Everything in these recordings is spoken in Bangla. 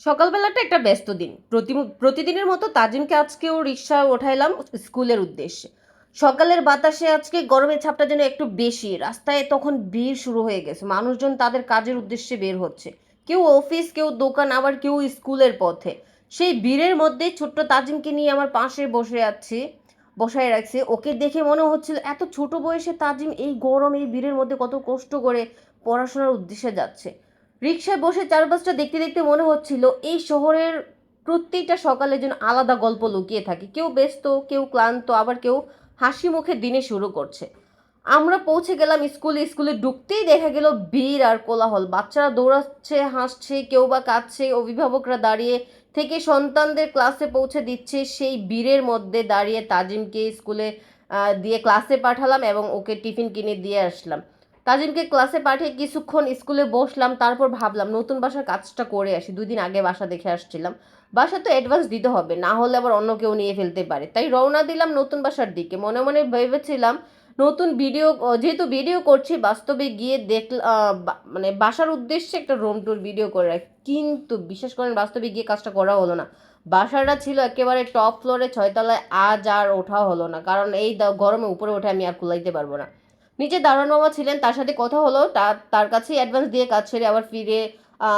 সকালবেলাটা একটা ব্যস্ত দিন। প্রতিদিনের মতো তাজিমকে আজকেও রিক্সা ওঠাইলাম স্কুলের উদ্দেশ্যে। সকালের বাতাসে আজকে গরমের ছাপটা যেন একটু বেশি। রাস্তায় তখন ভিড় শুরু হয়ে গেছে। মানুষজন তাদের কাজের উদ্দেশ্যে বের হচ্ছে। কেউ অফিস, কেউ দোকান, আবার কেউ স্কুলের পথে। সেই ভিড়ের মধ্যে ছোট্ট তাজিমকে নিয়ে আমার পাশে বসায় রাখছি। ওকে দেখে মনে হচ্ছিল এত ছোট বয়সে তাজিম এই গরম, এই ভিড়ের মধ্যে কত কষ্ট করে পড়াশোনার উদ্দেশ্যে যাচ্ছে। রিকশায় বসে চারপাশটা দেখতে দেখতে মনে হচ্ছিল এই শহরের প্রত্যেকটা সকালে যেন আলাদা গল্প লুকিয়ে থাকে। কেউ ব্যস্ত, কেউ ক্লান্ত, আবার কেউ হাসি মুখে দিনে শুরু করছে। আমরা পৌঁছে গেলাম স্কুলে। স্কুলে ঢুকতেই দেখা গেল ভিড় আর কোলাহল। বাচ্চারা দৌড়াচ্ছে, হাসছে, কেউ বা কাঁদছে। অভিভাবকরা দাঁড়িয়ে থেকে সন্তানদের ক্লাসে পৌঁছে দিচ্ছে। সেই ভিড়ের মধ্যে দাঁড়িয়ে তাজিমকে স্কুলে দিয়ে ক্লাসে পাঠালাম এবং ওকে টিফিন কিনে দিয়ে আসলাম। তাজিমকে ক্লাসে পাঠিয়ে কিছুক্ষণ স্কুলে বসলাম। তারপর ভাবলাম নতুন বাসার কাজটা করে আসি। 2 দিন আগে বাসা দেখে আসছিলাম। বাসা তো অ্যাডভান্স দিতে হবে, না হলে আবার অন্য কেউ নিয়ে ফেলতে পারে। তাই রওনা দিলাম নতুন বাসার দিকে। মনে মনে ভেবেছিলাম নতুন ভিডিও, যেহেতু ভিডিও করছি, বাস্তবে গিয়ে মানে বাসার উদ্দেশ্যে একটা রুম ট্যুর ভিডিও করে রাখি। কিন্তু বিশ্বাস করেন বাস্তবে গিয়ে কাজটা করা হলো না। বাসাটা ছিল একেবারে টপ ফ্লোরে, 6 তলায়। আজ আর ওঠা হলো না, কারণ এই গরমে উপরে উঠে আমি আর কুলাইতে পারবো না। নিচে দারোয়ান মামা ছিলেন, তার সাথে কথা হলো। তার কাছেই অ্যাডভান্স দিয়ে কাজ ছেড়ে আবার ফিরে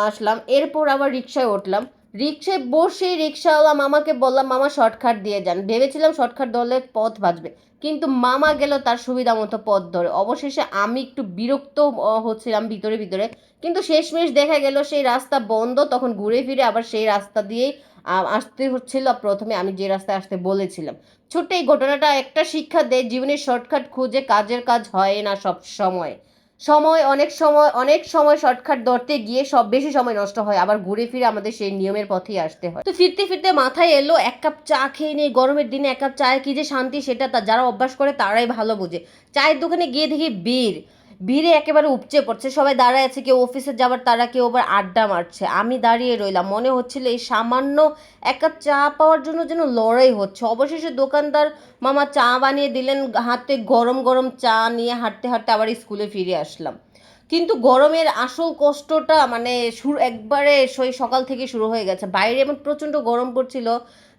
আসলাম। এরপর আবার রিক্সায় উঠলাম। রিক্সায় বসে রিক্সাওয়ালা মামাকে বললাম, মামা শর্টকাট দিয়ে যান। ভেবেছিলাম শর্টকাট ধরলে পথ বাঁচবে, কিন্তু মামা গেল তার সুবিধা মতো পথ ধরে। অবশেষে আমি একটু বিরক্ত হচ্ছিলাম ভিতরে ভিতরে, কিন্তু শেষমেশ দেখা গেল সেই রাস্তা বন্ধ। তখন ঘুরে ফিরে আবার সেই রাস্তা দিয়েই আসতে হচ্ছিল। প্রথমে আমি যে রাস্তায় আসতে বলেছিলাম। ছোট্ট এই ঘটনাটা একটা শিক্ষা দেয়, জীবনের শর্টকাট খুঁজে কাজের কাজ হয় না সব সময়। অনেক সময় শর্টকাট ধরতে গিয়ে সব বেশি সময় নষ্ট হয়, আবার ঘুরে ফিরে আমাদের সেই নিয়মের পথেই আসতে হয়। তো ফিরতে ফিরতে মাথায় এলো, এক কাপ চা খেয়ে নিই। গরমের দিনে এক কাপ চায়ে কি যে শান্তি, সেটা যারা অভ্যাস করে তারাই ভালো বোঝে। চায়ের দোকানে গিয়ে দেখি ভিড়ে একেবারে উপচে পড়ছে। সবাই দাঁড়ায় আছে, কেউ অফিসে যাবার তারা, কেউ আবার আড্ডা মারছে। আমি দাঁড়িয়ে রইলাম। মনে হচ্ছিল এই সামান্য এক কাপ চা পাওয়ার জন্য যেন লড়াই হচ্ছে। অবশেষে দোকানদার মামা চা বানিয়ে দিলেন। হাতে গরম গরম চা নিয়ে হাঁটতে হাঁটতে আবার স্কুলে ফিরে আসলাম। কিন্তু গরমের আসল কষ্টটা মানে একবারে সেই সকাল থেকে শুরু হয়ে গেছে। বাইরে এমন প্রচণ্ড গরম পড়ছিল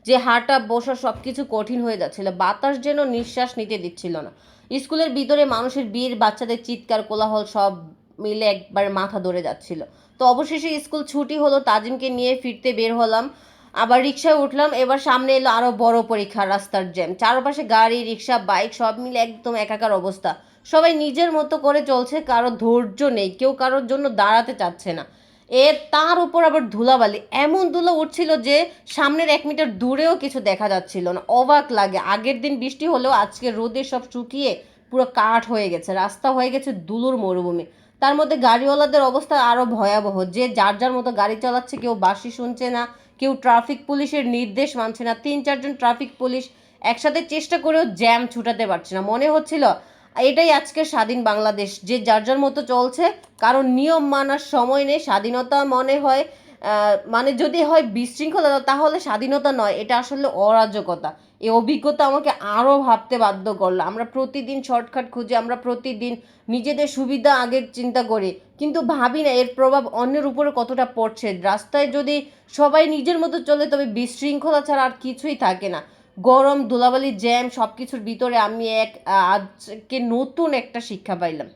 যে হাঁটা বসা সব কিছু কঠিন হয়ে যাচ্ছিল। বাতাস যেন নিঃশ্বাস নিতে দিচ্ছিল না। স্কুলের ভিতরে মানুষের ভিড়, বাচ্চাদের চিৎকার, কোলাহল সব মিলে একবার মাথা ধরে যাচ্ছিল। তো অবশেষে স্কুল ছুটি হলো। তাজিমকে নিয়ে ফিরতে বের হলাম। আবার রিক্সায় উঠলাম। এবার সামনে এলো আরও বড় পরীক্ষা, রাস্তার জ্যাম, চারপাশে গাড়ি, রিক্সা, বাইক সব মিলে একদম একাকার অবস্থা। সবাই নিজের মতো করে চলছে, কারো ধৈর্য নেই, কেউ কারোর জন্য দাঁড়াতে চাচ্ছে না। তার উপর আবার ধুলাবালি, এমন ধুলো উঠছিল যে সামনের 1 মিটার দূরেও কিছু দেখা যাচ্ছিল না। অবাক লাগে, আগের দিন বৃষ্টি হলেও আজকে রোদে সব শুকিয়ে পুরো কাঠ হয়ে গেছে। রাস্তা হয়ে গেছে ধুলোর মরুভূমি। তার মধ্যে গাড়িওয়ালাদের অবস্থা আরও ভয়াবহ। যে যার যার মতো গাড়ি চালাচ্ছে, কেউ বাঁশি শুনছে না, কেউ ট্রাফিক পুলিশের নির্দেশ মানছে না। 3-4 জন ট্রাফিক পুলিশ একসাথে চেষ্টা করেও জ্যাম ছুটাতে পারছে না। মনে হচ্ছিল এটাই আজকে স্বাধীন বাংলাদেশ, যে যার যার মতো চলছে, কারণ নিয়ম মানার সময় নেই। স্বাধীনতা মনে হয় মানে যদি হয় বিশৃঙ্খলতা, তাহলে স্বাধীনতা নয়, এটা আসলে অরাজকতা। এই অভিজ্ঞতা আমাকে আরও ভাবতে বাধ্য করলো। আমরা প্রতিদিন শর্টকাট খুঁজে, আমরা প্রতিদিন নিজেদের সুবিধা আগে চিন্তা করি, কিন্তু ভাবি না এর প্রভাব অন্যের উপরে কতটা পড়ছে। রাস্তায় যদি সবাই নিজের মতো চলে, তবে বিশৃঙ্খলা ছাড়া আর কিছুই থাকে না। গরম, ধুলাবালি, জ্যাম সব কিছুর ভিতরে আমি আজকে নতুন একটা শিক্ষা পাইলাম।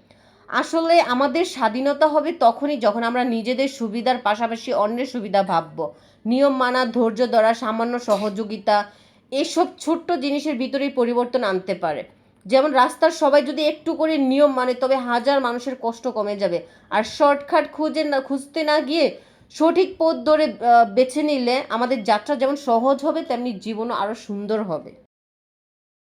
আসলে আমাদের স্বাধীনতা হবে তখনই যখন আমরা নিজেদের সুবিধার পাশাপাশি অন্যের সুবিধা ভাবব। নিয়ম মানা, ধৈর্য ধরা, সামান্য সহযোগিতা, এসব ছোট্ট জিনিসের ভিতরেই পরিবর্তন আনতে পারে। যেমন রাস্তার সবাই যদি একটু করে নিয়ম মানে, তবে হাজার মানুষের কষ্ট কমে যাবে। আর শর্টকাট খুঁজতে না গিয়ে সঠিক পথ ধরে বেছে নিলে আমাদের যাত্রা যেমন সহজ হবে, তেমনি জীবনও আরও সুন্দর হবে।